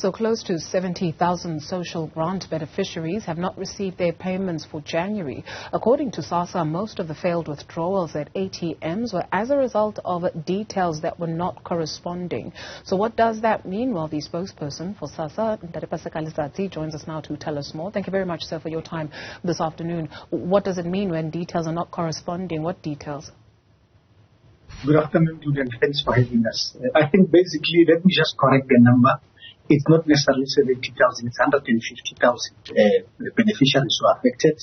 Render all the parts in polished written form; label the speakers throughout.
Speaker 1: So close to 70,000 social grant beneficiaries have not received their payments for January. According to SASSA, most of the failed withdrawals at ATMs were as a result of details that were not corresponding. So what does that mean? Well, the spokesperson for SASSA, Letsatsi, joins us now to tell us more. Thank you very much, sir, for your time this afternoon. What does it mean when details are not corresponding? What details?
Speaker 2: Good afternoon, and thanks for having us. I think basically, let me just correct the number. It's not necessarily 70,000, it's 150,000 beneficiaries who are affected.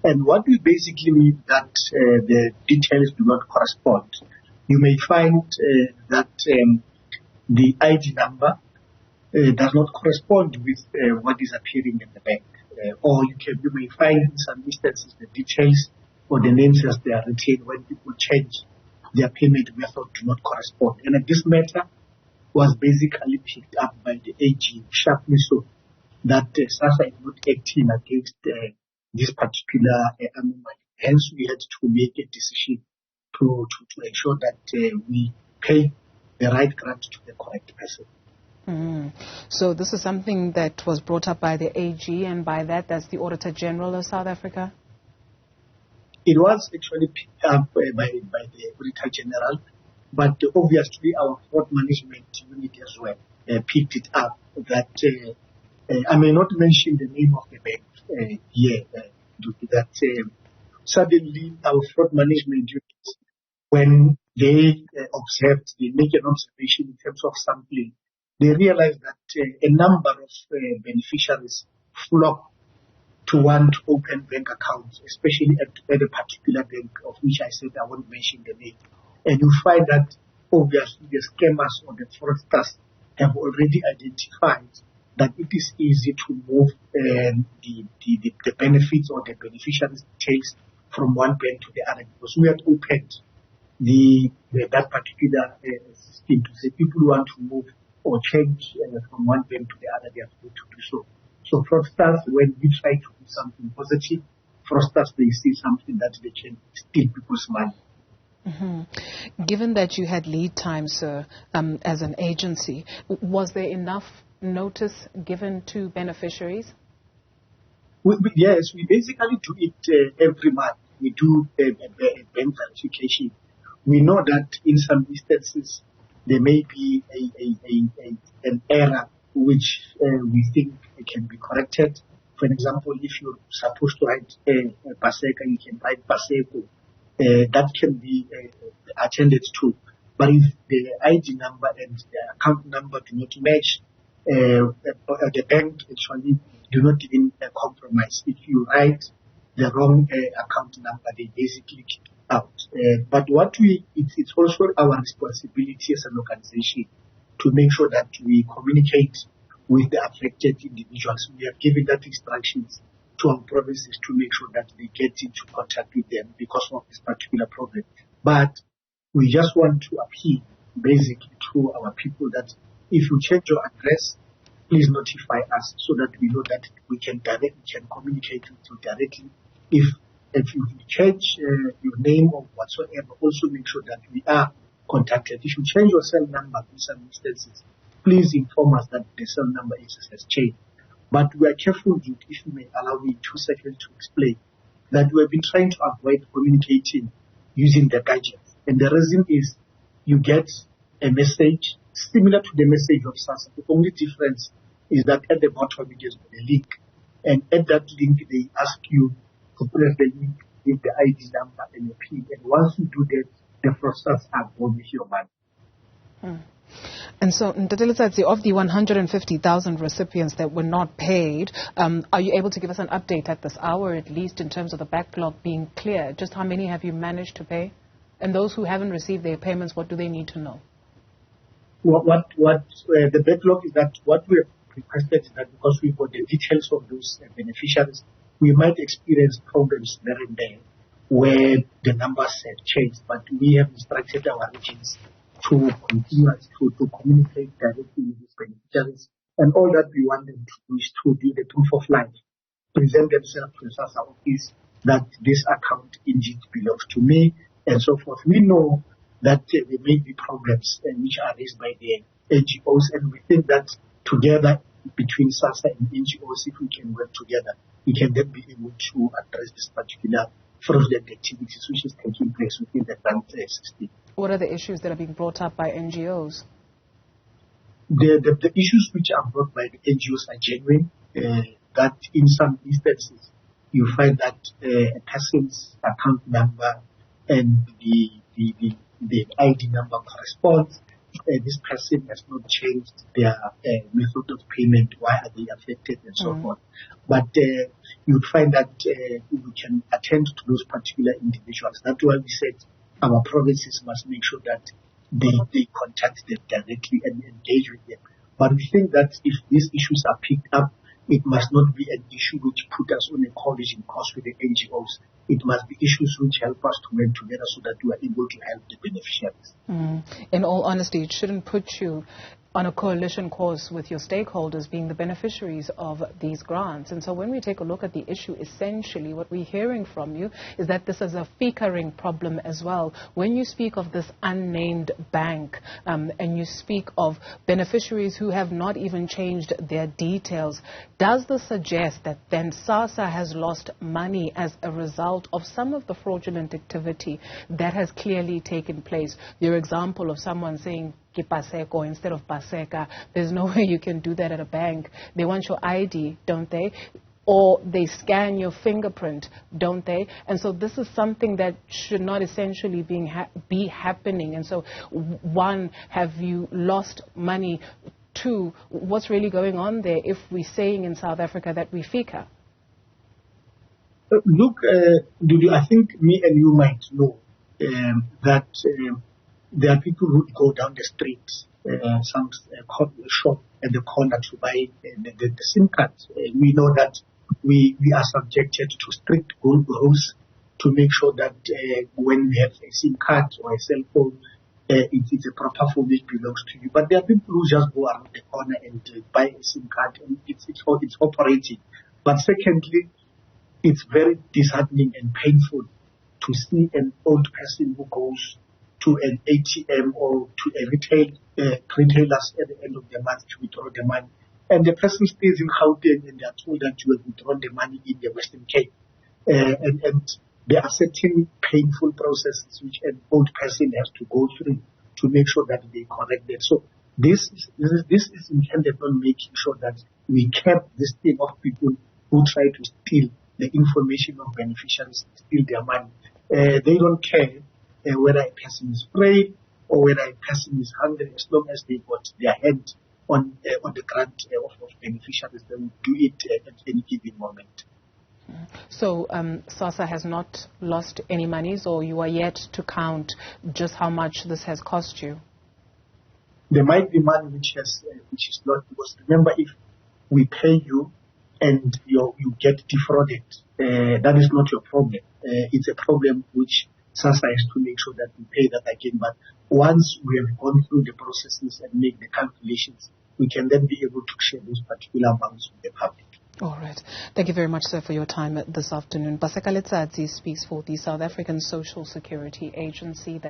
Speaker 2: And what we basically mean that the details do not correspond. You may find that the ID number does not correspond with what is appearing in the bank. Or you may find in some instances the details or the names as they are retained when people change their payment method do not correspond. And this matter was basically picked up by the AG sharply so that SASSA is not acting against this particular anomaly. Hence, we had to make a decision to ensure that we pay the right grant to the correct person.
Speaker 1: So this is something that was brought up by the AG, and by that's the Auditor General of South Africa?
Speaker 2: It was actually picked up by the Auditor General, but obviously our fraud management unit as well picked it up. That I may not mention the name of the bank here, due to that suddenly our fraud management unit, when they make an observation in terms of sampling, they realized that a number of beneficiaries flock to want to open bank accounts, especially at a particular bank of which I said I won't mention the name. And you find that obviously the scammers or the fraudsters have already identified that it is easy to move the benefits or the beneficiaries' details from one bank to the other, because we had opened that particular scheme to say people who want to move or change from one bank to the other, they are free to do so. So fraudsters, when we try to do something positive, fraudsters, they see something that they can steal people's money.
Speaker 1: Given that you had lead time, sir, as an agency, was there enough notice given to beneficiaries?
Speaker 2: Yes, we basically do it every month. We do a bank verification. We know that in some instances there may be an error which we think can be corrected. For example, if you're supposed to write Paseka, you can write Paseko. That can be attended to. But if the ID number and the account number do not match, the bank actually do not even compromise. If you write the wrong account number, they basically kick it out. But it's also our responsibility as an organization to make sure that we communicate with the affected individuals. We have given that instructions to our provinces to make sure that they get into contact with them because of this particular problem. But we just want to appeal basically to our people that if you change your address, please notify us so that we know that we can communicate with you directly. If you change your name or whatsoever, also make sure that we are contacted. If you change your cell number in some instances, please inform us that the cell number has changed. But we are careful, if you may allow me 2 seconds to explain, that we have been trying to avoid communicating using the gadgets. And the reason is you get a message similar to the message of SASSA. The only difference is that at the bottom it is a link. And at that link, they ask you to press the link with the ID number and the PIN. And once you do that, the fraudsters are gone with your money.
Speaker 1: And so, Letsatsi, of the 150,000 recipients that were not paid, are you able to give us an update at this hour, at least in terms of the backlog being clear? Just how many have you managed to pay? And those who haven't received their payments, what do they need to know? The backlog is that what we have requested is that because we've got the details of those beneficiaries, we might experience problems there and there where the numbers have changed, but we have instructed our agents to continue to communicate directly with these beneficiaries. And all that we want them to do is to do the proof of life, present themselves to the SASSA office that this account indeed belongs to me, and so forth. We know that there may be problems which are raised by the NGOs, and we think that together
Speaker 2: between SASSA and NGOs, if we can work together, we can then be able to address this particular fraudulent activities which is taking place within the grant system.
Speaker 3: What are the issues that are being brought up by NGOs?
Speaker 2: The issues which are brought by the NGOs are genuine, that in some instances you find that a person's account number and the ID number corresponds. This person has not changed their method of payment. Why are they affected and so forth? But you would find that we can attend to those particular individuals. That's why we said our provinces must make sure that they contact them directly and engage with them. But we think that if these issues are picked up, it must not be an issue which put us on a collision course with the NGOs. It must be issues which help us to work together so that we are able to help the beneficiaries.
Speaker 3: In all honesty, it shouldn't put you on a coalition course with your stakeholders being the beneficiaries of these grants. And so when we take a look at the issue, essentially what we're hearing from you is that this is a fee-carrying problem as well. When you speak of this unnamed bank and you speak of beneficiaries who have not even changed their details, does this suggest that then SASSA has lost money as a result of some of the fraudulent activity that has clearly taken place? Your example of someone saying Paseka instead of Paseka, there's no way you can do that at a bank. They want your ID, don't they? Or they scan your fingerprint, don't they? And so this is something that should not essentially be happening. And so, one, have you lost money? Two, what's really going on there if we're saying in South Africa that we fika?
Speaker 2: Look, Dudu, I think me and you might know that there are people who go down the street, some shop at the corner to buy the SIM cards. We know that we are subjected to strict rules to make sure that when we have a SIM card or a cell phone, it's a proper phone which belongs to you. But there are people who just go around the corner and buy a SIM card and it's operating. But secondly, it's very disheartening and painful to see an old person who goes to an ATM or to a retailers at the end of the month to withdraw the money. And the person stays in Gauteng and they are told that you have withdrawn the money in the Western Cape. And there are certain painful processes which an old person has to go through to make sure that they correct that. So this is intended on making sure that we cap this thing of people who try to steal the information of beneficiaries, steal their money. They don't care whether a person is afraid or whether a person is hungry, as long as they got their hand on the grant of beneficiaries, they will do it at any given moment.
Speaker 3: So SASSA has not lost any monies, or you are yet to count just how much this has cost you?
Speaker 2: There might be money which is not, because remember, if we pay you and you get defrauded, that is not your problem. It's a problem which SASSA has to make sure that we pay that again. But once we have gone through the processes and make the calculations, we can then be able to share those particular amounts with the public.
Speaker 3: All right. Thank you very much, sir, for your time this afternoon. Paseka Letsatsi speaks for the South African Social Security Agency.